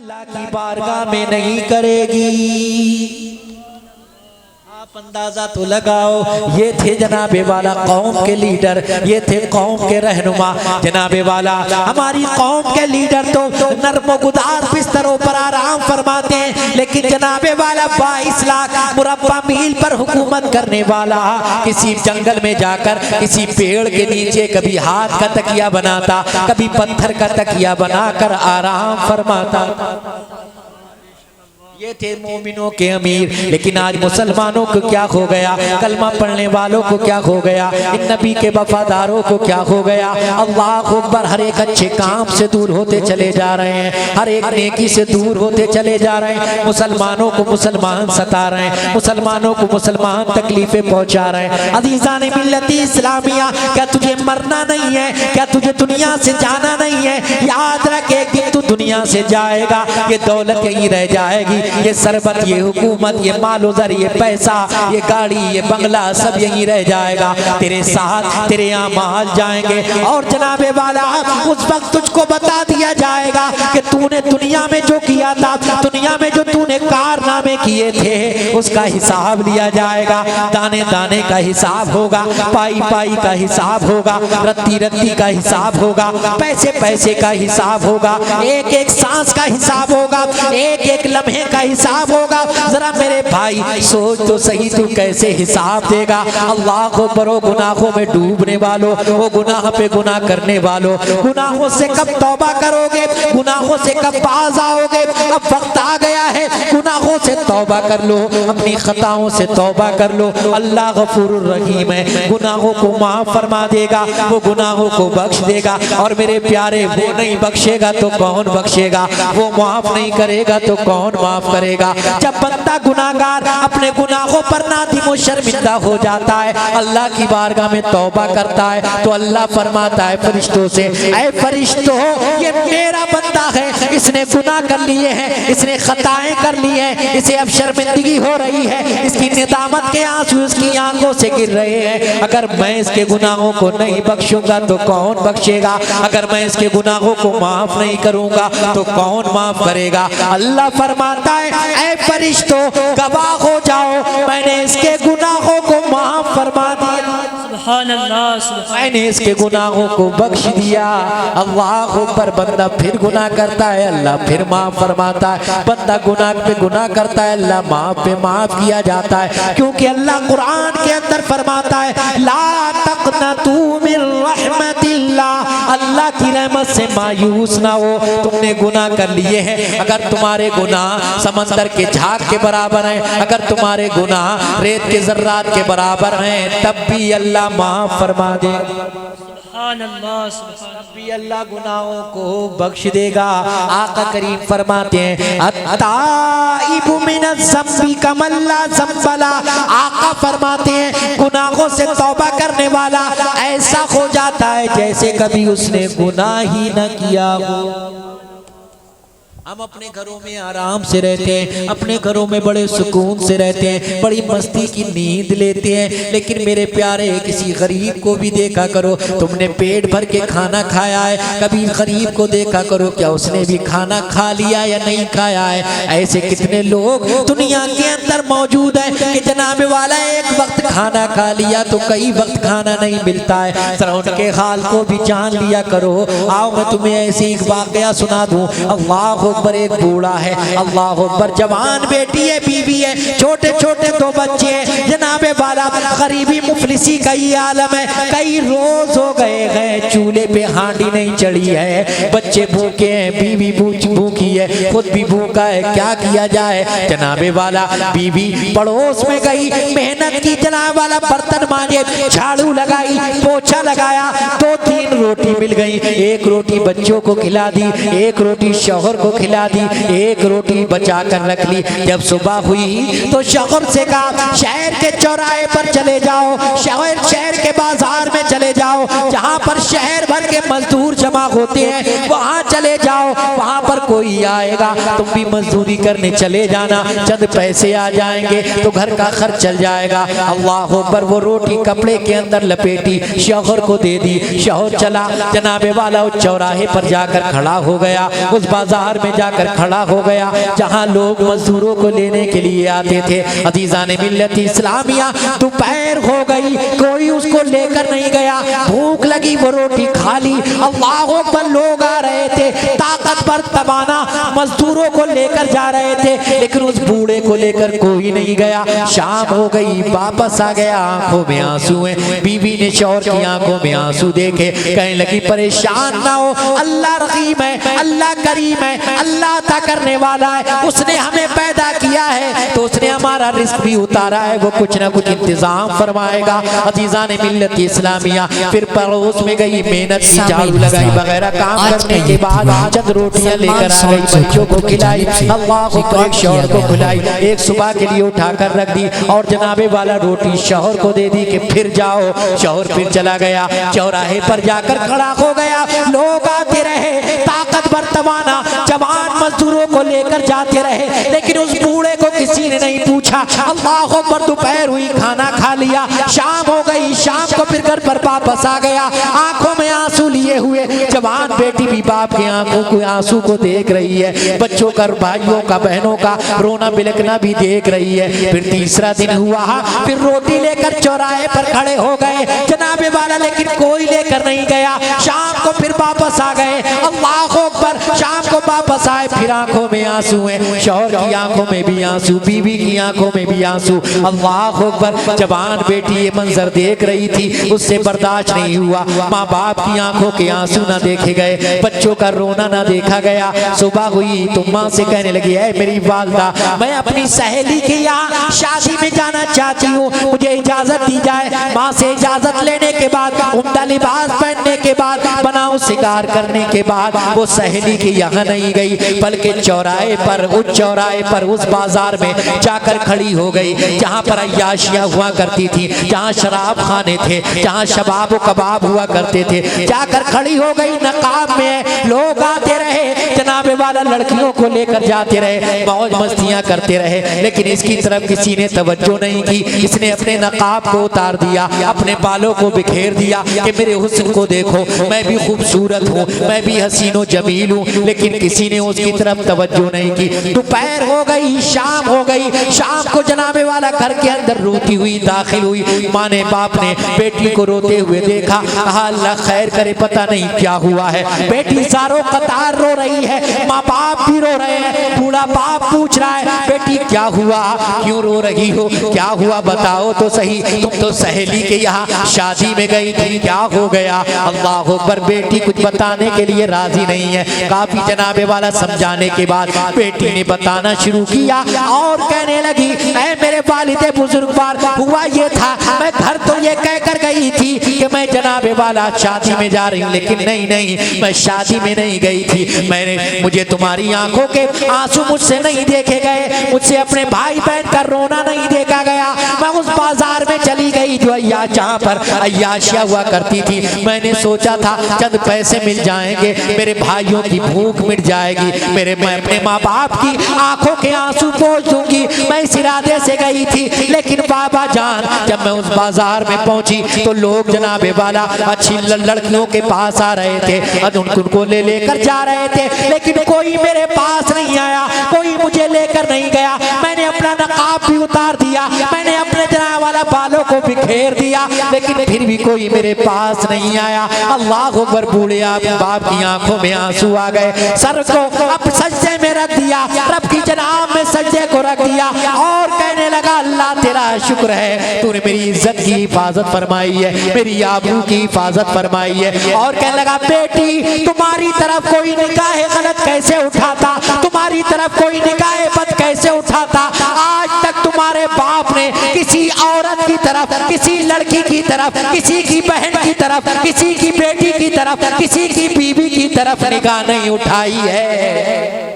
अल्लाह की बारगाह में नहीं करेगी। आप अंदाजा तो लगाओ, ये थे जनाबे वाला कौम के लीडर, ये थे कौम के रहनुमा। जनाबे वाला हमारी कौम के लीडर तो नर्मो गुदार बिस्तरों पर आराम फरमाते हैं, लेकिन जनाबे वाला 22 लाख मुरब्बा मील पर हुकूमत करने वाला किसी जंगल में जाकर किसी पेड़ के नीचे कभी हाथ का तकिया बनाता, कभी पत्थर का तकिया बनाकर आराम फरमाता। ये थे मोमिनों के अमीर। लेकिन आज मुसलमानों को क्या हो गया, कलमा पढ़ने वालों को क्या हो गया, इन नबी के वफादारों को क्या हो गया। अल्लाह अकबर, हर एक अच्छे काम से दूर होते चले जा रहे हैं, हर एक नेकी से दूर होते चले जा रहे हैं। मुसलमानों को मुसलमान सता रहे हैं, मुसलमानों को मुसलमान तकलीफें पहुंचा रहे हैं। अजीज़ान मिल्लती इस्लामिया, क्या तुझे मरना नहीं है, क्या तुझे दुनिया से जाना नहीं है? याद रख, एक दिन तू दुनिया से जाएगा, ये दौलत यहीं रह जाएगी, ये सरबत, ये हुकूमत, ये मालो ज़र, ये पैसा, ये गाड़ी, ये बंगला सब यहीं रह जाएगा। तेरे साथ तेरे आमाल जाएंगे और जनाबे वाला उस वक्त तुझको बता दिया जाएगा कि तूने दुनिया में जो किया था, दुनिया में जो तूने कारनामे किए थे, उसका हिसाब लिया जाएगा। दाने दाने का हिसाब होगा, पाई पाई का हिसाब होगा, रत्ती रत्ती का हिसाब होगा, पैसे पैसे का हिसाब होगा, एक एक सांस का हिसाब होगा, एक एक लम्हे का हिसाब होगा। जरा मेरे भाई सोच तो सही, तू कैसे हिसाब देगा। अल्लाह को बड़ो गुनाहों में डूबने वालों, वो गुनाह पे गुनाह करने वालों, गुनाहों से कब तौबा करोगे, गुनाहों से कब बाज आओगे? अब वक्त आ गया है, गुनाहों से तौबा कर लो, अपनी खताओं से तौबा कर लो। अल्लाह गफूरुर रहीम है, गुनाहों को माफ फरमा देगा, वो गुनाहों को बख्श देगा। और मेरे प्यारे, वो नहीं बख्शेगा तो कौन बख्शेगा, वो माफ नहीं करेगा तो कौन माफ करेगा। जब बंदा गुनाहगार अपने गुनाहों पर नादिम शर्मिंदा हो जाता है, अल्लाह की बारगाह में तौबा करता है, तो अल्लाह फरमाता है फरिश्तों से, ऐ फरिश्तों, ये मेरा बंदा है, इसने गुनाह कर लिए हैं, इसने खताएं कर ली हैं, इसे अब शर्मिंदगी हो रही है, इसकी निदामत के आंसू उसकी आंखों से गिर रहे हैं। अगर मैं इसके गुनाहों को नहीं बख्शूंगा तो कौन बख्शेगा, अगर मैं इसके गुनाहों को माफ नहीं करूंगा तो कौन माफ करेगा। अल्लाह फरमाता है, ऐ फरिश्तों, गवाह हो जाओ, मैंने इसके गुनाहों को माफ फरमा दिया, मैंने इसके गुनाहों को बख्श दिया। अल्लाह पर बंदा फिर गुनाह करता है, अल्लाह फिर माफ फरमाता है। बंदा गुनाह पे गुनाह करता है, अल्लाह माफ पे माफ किया जाता है। क्योंकि अल्लाह कुरान के अंदर फरमाता है, ला तक़नतू मिन रहमतिल्लाह, अल्लाह की रहमत से मायूस ना हो। तुमने गुनाह कर लिए हैं, अगर तुम्हारे गुनाह समंदर के झाग के बराबर हैं, अगर तुम्हारे गुनाह रेत के जर्रात के बराबर हैं, तब भी अल्लाह माफ फरमा देगा, तब भी अल्लाह गुनाहों को बख्श देगा। आका करीम फरमाते हैं, अत्ताइबु मिनज़्ज़म्बि कमल्ला ज़म्बला, आका फरमाते हैं गुनाहों से तौबा करने वाला ऐसा हो जाता है जैसे कभी उसने गुनाह ही न किया हो। हम अपने घरों में आराम से रहते हैं, अपने घरों में बड़े सुकून से रहते हैं, बड़ी मस्ती की नींद लेते हैं, लेकिन मेरे प्यारे, किसी गरीब को भी देखा करो, तुमने पेट भर के खाना खाया है, कभी गरीब को देखा करो क्या उसने भी खाना खा लिया या नहीं खाया है। ऐसे कितने लोग दुनिया के अंदर मौजूद हैं कि जनाब वाला एक वक्त खाना खा लिया तो कई वक्त खाना नहीं मिलता है। जरा उनके हाल को भी जान लिया करो। आओ मैं तुम्हें ऐसी एक वाकया सुना दूं। अल्लाह अकबर, एक बूढ़ा है, अल्लाह अकबर, जवान बेटी है, बीवी है, छोटे छोटे 2 बच्चे हैं। जनाबे वाला गरीबी मुफलिसी का ये आलम है। कई रोज हो गए हैं, चूल्हे पे हांडी नहीं चढ़ी है, बच्चे भूखे हैं, बीवी भूखी है, खुद भी भूखा है, क्या किया जाए। जनाबे वाला बीवी पड़ोस में गई, मेहनत की, जनाब वाला बर्तन मांजे, झाड़ू लगाई, पोछा लगाया, 2-3 रोटी मिल गई। एक रोटी बच्चों को खिला दी, एक रोटी शौहर को खिला दी, एक रोटी बचा कर रख ली। जब सुबह हुई तो शौहर से कहा, शहर के चौराहे पर चले जाओ, शहर के बाजार में चले जाओ, जहाँ पर शहर भर के मजदूर जमा होते हैं, वहाँ चले जाओ, वहाँ पर कोई आएगा, तुम भी मजदूरी करने चले जाना, चंद पैसे आ जाएंगे तो घर का खर्च चल जाएगा। अल्लाह अकबर, वो रोटी कपड़े के अंदर लपेटी, शौहर को दे दी। शौहर चला, जनाबे वाला उस चौराहे पर जाकर खड़ा हो गया, उस बाजार में जाकर खड़ा हो गया जहां लोग मजदूरों को लेने के लिए आते थे। अजीज़ान मिल्लत इस्लामिया, दोपहर हो गई, कोई उसको लेकर नहीं गया। भूख लगी, वो रोटी खा ली। अल्लाह अकबर, लोग आ रहे थे, ताकतवर तबाना मजदूरों को लेकर जा रहे थे, लेकिन उस बूढ़े को लेकर कोई नहीं गया। शाम हो गई, वापस आ गया, आंखों में आंसू हैं। बीवी ने शौहर की आंखों में आंसू देखे, कहने लगी परेशान ना हो, अल्लाह रहीम है, अल्लाह करीम है, अल्लाह अता करने वाला है। उसने हमें पैदा किया है तो उसने हमारा रिस्क भी उतारा है, वो कुछ ना कुछ इंतजाम फरमाएगा। अजीज़ान मिल्लत इस्लामिया फिर पड़ोस में गई, मेहनत की, झाड़ू लगाई वगैरह काम करने के बाद चंद रोटियां लेकर आ गई, बच्चों को खिलाई, अल्लाह को एक शौहर को खिलाई, एक सुबह के लिए उठाकर रख दी और जनाबे वाला रोटी शौहर को दे दी कि फिर जाओ। शौहर फिर चला गया, चौराहे पर जाकर खड़ा हो गया। लोग आते रहे, ताकतवर तवाना जवान मजदूरों को लेकर जाते रहे, लेकिन उस बूढ़े को किसी ने नहीं पूछा। अल्लाह अकबर, दोपहर हुई, खाना खा लिया, शाम हो गई, शाम को फिर घर पर वापस आ गया, आंखों में आंसू लिए हुए। जवान बेटी भी बाप के आंखों के आंसू को देख रही है, बच्चों का, भाइयों का, बहनों का रोना बिलखना भी देख रही है। फिर तीसरा दिन हुआ, फिर रोटी लेकर चौराहे पर खड़े हो गए जनाबे वाला, लेकिन कोई लेकर नहीं गया। शाम को फिर वापस आ गए, अल्लाह अकबर, शाम को वापस आए, फिर आंखों में आंसू हैं, शौहर की आंखों में भी आंसू, बीवी की आंखों में भी आंसू। अल्लाह अकबर, जवान बेटी ये मंजर देख रही थी, उससे बर्दाश्त नहीं हुआ। माँ बाप की आंखों के आंसू ना देखे गए, बच्चों का रोना ना देखा गया। सुबह हुई तो माँ से कहने लगी, है मेरी वालदा, मैं अपनी सहेली के यहाँ शादी में जाना चाहती हूँ, मुझे इजाजत दी जाए। माँ से इजाजत लेने के बाद, उम्दा लिबास पहनने के बाद, बनाओ शिकार करने के बाद वो सहेली के यहाँ नहीं गई, बल्कि चौराहे पर, उस चौराहे पर, उस बाजार में जाकर खड़ी हो गई जहाँ पर अय्याशियाँ हुआ करती थी, जहाँ शराब खाने थे, जहाँ शबाब व कबाब हुआ करते थे। जाकर खड़ी हो गई, नकाब में लोग आते रहे, जनाबे वाला लड़कियों को लेकर जाते रहे, मौज मस्तियाँ करते रहे, लेकिन इसकी तरफ किसी ने तवज्जो नहीं की। इसने अपने नकाब को उतार दिया, अपने बालों को बिखेर दिया कि मेरे हुस्न को देखो, मैं भी खूबसूरत हूँ, मैं भी हसीनो जमील हूँ, लेकिन किसी ने उसकी तरफ तवज्जो नहीं की। दोपहर हो गई, शाम हो गई, शाम को जनाबे वाला घर के अंदर रोती हुई दाखिल हुई। माँ ने, बाप ने बेटी को रोते हुए देखा, कहा अल्लाह खैर करे, पता नहीं क्या हुआ है। बेटी सारों कतार रो रही है, माँ बाप भी रो रहे हैं। बूढ़ा बाप पूछ रहा है, बेटी क्या हुआ, क्यों रो रही हो, क्या हुआ बताओ तो सही, तुम तो सहेली के यहाँ शादी में गई थी, क्या हो गया। अल्लाह अकबर, बेटी कुछ बताने के लिए राजी नहीं है। काफी जनाबे वाला समझाने के बाद बेटी ने बताना शुरू किया और कहने लगी, ऐ मेरे वालिदे बुजुर्गवार, हुआ ये था, मैं घर तो ये कहकर गई थी कि मैं जनाबे वाला शादी में जा रही हूँ, लेकिन नहीं, मैं शादी में नहीं गई थी। मुझे तुम्हारी आंखों के आंसू मुझसे नहीं देखे गए, मुझसे अपने भाई बहन का रोना नहीं देखा गया। मैं उस बाजार में चली गई जो जहाँ पर अय्याशियाँ हुआ करती थी। मैंने सोचा था चंद पैसे मिल जाएंगे, मेरे भाइयों की भूख मिट जाएगी, मैं अपने माँ बाप की आंखों के आंसू पोंछ दूंगी, मैं इस इरादे से गई थी। लेकिन बाबा जान, जब मैं उस बाजार में पहुंची तो लोग जनाबे वाला अच्छी लड़कियों के पास आ रहे थे, उनको लेकर जा रहे थे, लेकिन कोई मेरे पास नहीं आया, कोई मुझे लेकर नहीं गया। मैंने अपना नकाब भी उतार दिया, मैंने अपने जनाब वाला बालों को बिखेर दिया, लेकिन फिर भी कोई मेरे पास नहीं आया। अल्लाह अकबर, बूढ़े बाप की आंखों में आंसू आ गए, सर को अब सज्जे में रख दिया, रब की जनाब में सज्जे को रख दिया और कहने लगा, अल्लाह तेरा शुक्र है, तूने मेरी इज्जत की हिफाजत फरमाई है, मेरी आबरू की हिफाजत फरमाई है। और कहने लगा, बेटी तुम्हारी तरफ कोई निगाह गलत कैसे उठाता, तुम्हारी तरफ कोई निगाह बद कैसे उठाता। आज तक तुम्हारे बाप ने किसी औरत की तरफ, किसी लड़की की तरफ, किसी की बहन की तरफ, किसी की बेटी की तरफ, किसी की बीवी की तरफ निगाह नहीं उठाई है।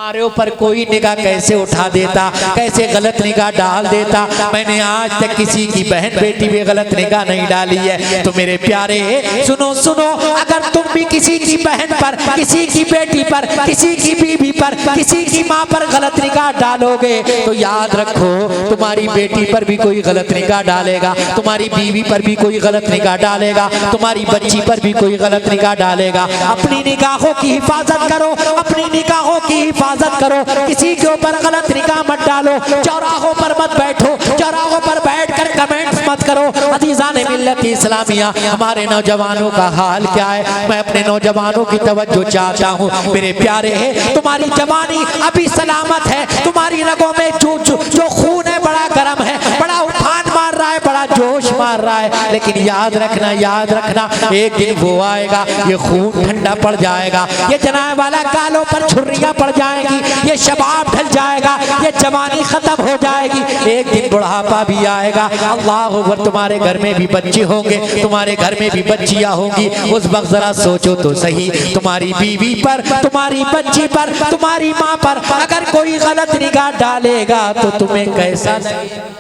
तुम्हारे ऊपर कोई निगाह कैसे उठा देता, कैसे गलत निगाह डाल देता। मैंने आज तक किसी की बहन बेटी पे गलत निगाह नहीं डाली है। तो मेरे प्यारे सुनो सुनो, अगर तुम भी किसी की बहन पर, किसी की बेटी पर, किसी की बीवी पर, किसी की माँ पर गलत निगाह डालोगे तो याद रखो तुम्हारी बेटी पर भी कोई गलत निगाह डालेगा, तुम्हारी बीवी पर भी कोई गलत निगाह डालेगा, तुम्हारी बच्ची पर भी कोई गलत निगाह डालेगा। अपनी निगाहों की हिफाजत करो, अपनी निगाहों की हिफाजत करो, किसी के ऊपर गलत निगाह मत डालो। चौराहों पर मत बैठो, चौराहों पर बैठकर कमेंट्स मत करो। अजीज़ान मिल्लत इस्लामिया, हमारे नौजवानों का हाल क्या है? मैं अपने नौजवानों की तवज्जो चाहता हूँ। मेरे प्यारे हैं, तुम्हारी जवानी अभी सलामत है, तुम्हारी रगों में जो खून है बड़ा गर्म है, बड़ा उफान मार रहा है, बड़ा जोश मार रहा है। लेकिन याद रखना, याद रखना, एक दिन वो आएगा ये खून ठंडा पड़ जाएगा, ये जनाए वाला गालों पर छुर्रियां पड़ जाएगी, ये शबाब ढल जाएगा, ये जवानी खत्म हो जाएगी। एक दिन बुढ़ापा भी आएगा। अल्लाह अकबर, तुम्हारे घर में भी बच्चे होंगे, तुम्हारे घर में भी बच्चियां होंगी। उस वक्त जरा सोचो तो सही, तुम्हारी बीवी पर, तुम्हारी बच्ची पर, तुम्हारी माँ पर अगर कोई गलत निगाह डालेगा तो तुम्हें कैसा लगेगा?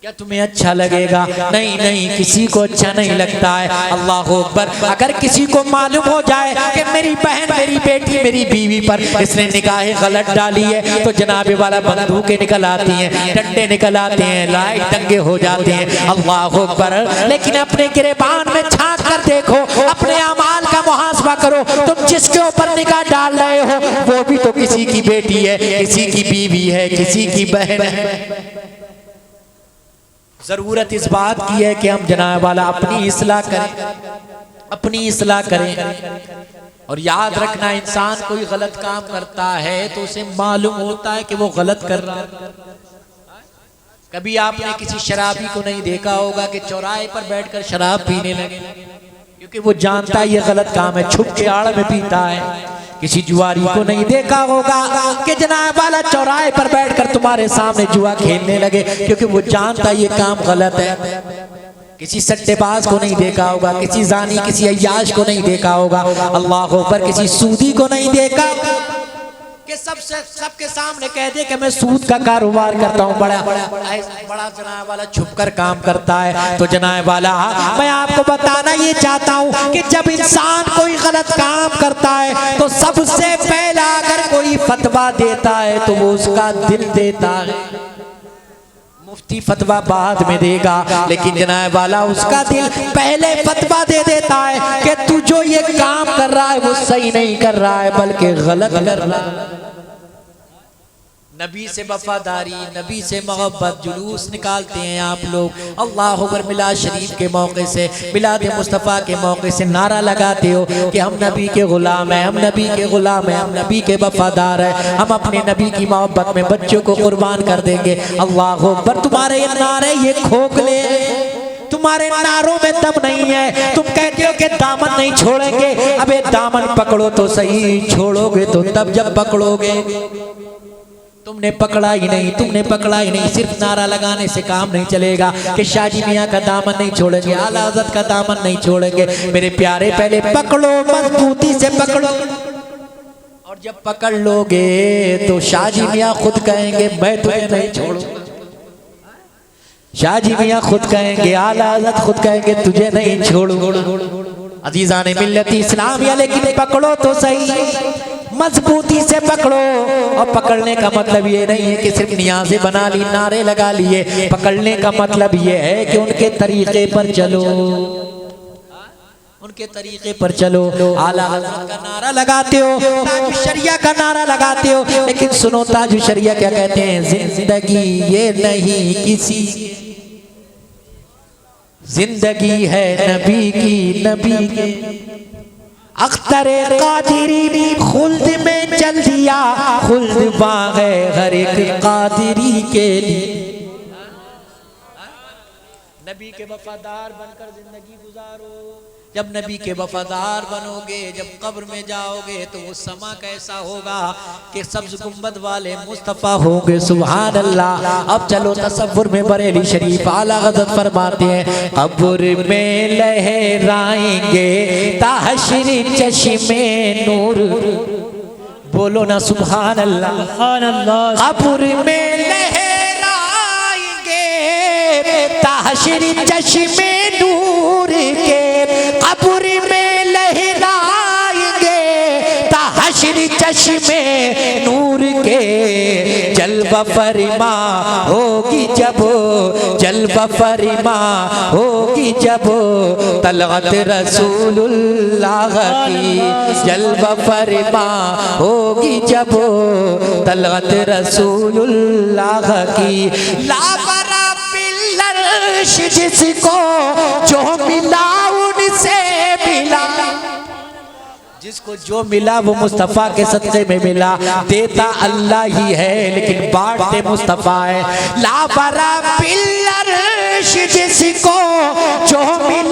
क्या तुम्हें अच्छा लगेगा? नहीं नहीं, किसी को अच्छा नहीं लगता है। अल्लाह अकबर, अगर किसी को मालूम हो जाए कि मेरी बहन, मेरी बेटी, मेरी बीवी पर इसने निगाहें गलत डाली है तो जनाबे वाला बंदूकें निकल आती हैं, डंडे निकल आते हैं, लाइट दंगे हो जाते हैं। अल्लाह अकबर, लेकिन अपने गिरेबान में झांक कर देखो, अपने अमाल का मुहासबा करो। तुम जिसके ऊपर निगाह डाल रहे हो वो भी तो किसी की बेटी है, किसी की बीवी है, किसी की बहन है। जरूरत इस बात की है कि हम जनाब वाला अपनी इस्लाह करें, अपनी इस्लाह करें। और याद रखना, इंसान कोई गलत काम करता है तो उसे मालूम होता है कि वो गलत कर रहा है। कभी आपने किसी शराबी को नहीं देखा होगा कि चौराहे पर बैठकर शराब पीने लगे, क्योंकि वो जानता है ये गलत काम है, छुप के आड़ में पीता है। किसी जुआरी को नहीं देखा होगा कि जनाब वाला चौराहे पर बैठकर तुम्हारे सामने जुआ खेलने लगे, क्योंकि वो जानता ये काम गलत है। किसी सट्टेबाज को नहीं देखा होगा, किसी जानी, किसी अय्याश को नहीं देखा होगा, अल्लाह पर किसी सूदी को नहीं देखा कि सबके सामने कह दे कि मैं सूद का कारोबार करता हूँ। बड़ा जनाब वाला छुपकर काम करता है। तो जनाब वाला, मैं आपको बताना ये चाहता हूँ कि जब इंसान कोई गलत काम करता है तो सबसे पहला अगर कोई फतवा देता है तो वो उसका दिल देता है। मुफ्ती फतवा बाद में देगा, लेकिन जनाब वाला उसका दिल पहले फतवा दे देता है कि तू जो ये काम कर रहा है वो सही नहीं कर रहा है, बल्कि गलत कर रहा है। नबी से वफादारी, नबी से मोहब्बत, जुलूस निकालते हैं आप लोग। अल्लाह अकबर, मिलाद शरीफ के मौके से, मिलाद मुस्तफ़ा के मौके से नारा लगाते हो कि हम नबी के गुलाम हैं, हम नबी के गुलाम हैं, हम नबी के वफादार हैं, हम अपने नबी की मोहब्बत में बच्चों को कुर्बान कर देंगे। अल्लाह अकबर, तुम्हारे ये नारे ये खोखले, तुम्हारे नारों में दम नहीं है। तुम कहते हो कि दामन नहीं छोड़ेंगे, अबे दामन पकड़ो तो सही, छोड़ोगे तो तब जब पकड़ोगे। तुमने पकड़ा ही नहीं, तुमने पकड़ा ही नहीं। सिर्फ नारा लगाने से काम नहीं चलेगा कि शाहजी मियाँ का दामन नहीं छोड़ेंगे, आला हज़रत का दामन नहीं छोड़ेंगे। मेरे प्यारे, पहले पकड़ो, मजबूती से पकड़ो, और जब पकड़ लोगे तो शाहजी मियाँ खुद कहेंगे मैं तुम्हें नहीं छोड़ूंगा। शाहजी मियाँ खुद कहेंगे, आला हज़रत खुद कहेंगे तुझे नहीं छोड़ूंगा। अजीज़ान मिल्लत इस्लामिया, लेकिन पकड़ो तो सही, मजबूती से पकड़ो। और पकड़ने का मतलब ये नहीं है कि सिर्फ नियाज़ें बना ली, नारे लगा लिए। पकड़ने का मतलब ये है कि उनके तरीके पर चलो, उनके तरीके पर चलो। आला हज़रत का नारा लगाते हो, ताज शरिया का नारा लगाते हो, लेकिन सुनो ताज शरिया क्या कहते हैं? जिंदगी ये नहीं किसी, जिंदगी है नबी की, नबी के। अख्तरे कादिरी खुल्द में चल दिया, खुल्द बाग़े हर एक कादिरी के लिए। नबी के वफादार बनकर जिंदगी गुजारो। जब नबी के वफादार बनोगे, जब कब्र में जाओगे तो वो समा कैसा होगा कि सब्ज़ गुंबद वाले मुस्तफ़ा होंगे। सुभान अल्लाह। अब चलो तसव्वुर में बरेली शरीफ आला हज़रत फरमाते हैं, कब्र में लहराएंगे ताहशर चश्मे नूर, बोलो ना सुभान अल्लाह। कब्र में लहराएंगे ताहशर चश्मे नूर के, कब्र में लहराएंगे ताहशर चश्मे नूर के। जलवा फरमा होगी जब, जलवा फरमा होगी जब तलगत रसूलुल्लाह की, जलवा फरमा होगी जब तलगत रसूलुल्लाह की। लाबरा पिल्लर्श जिसको जो मिला उनसे मिला, जिसको जो मिला वो मुस्तफ़ा के सदक़े में मिला। देता अल्लाह ही है लेकिन बांटते मुस्तफ़ा है। लाबरा पिल्लर्श जिसको जो मिला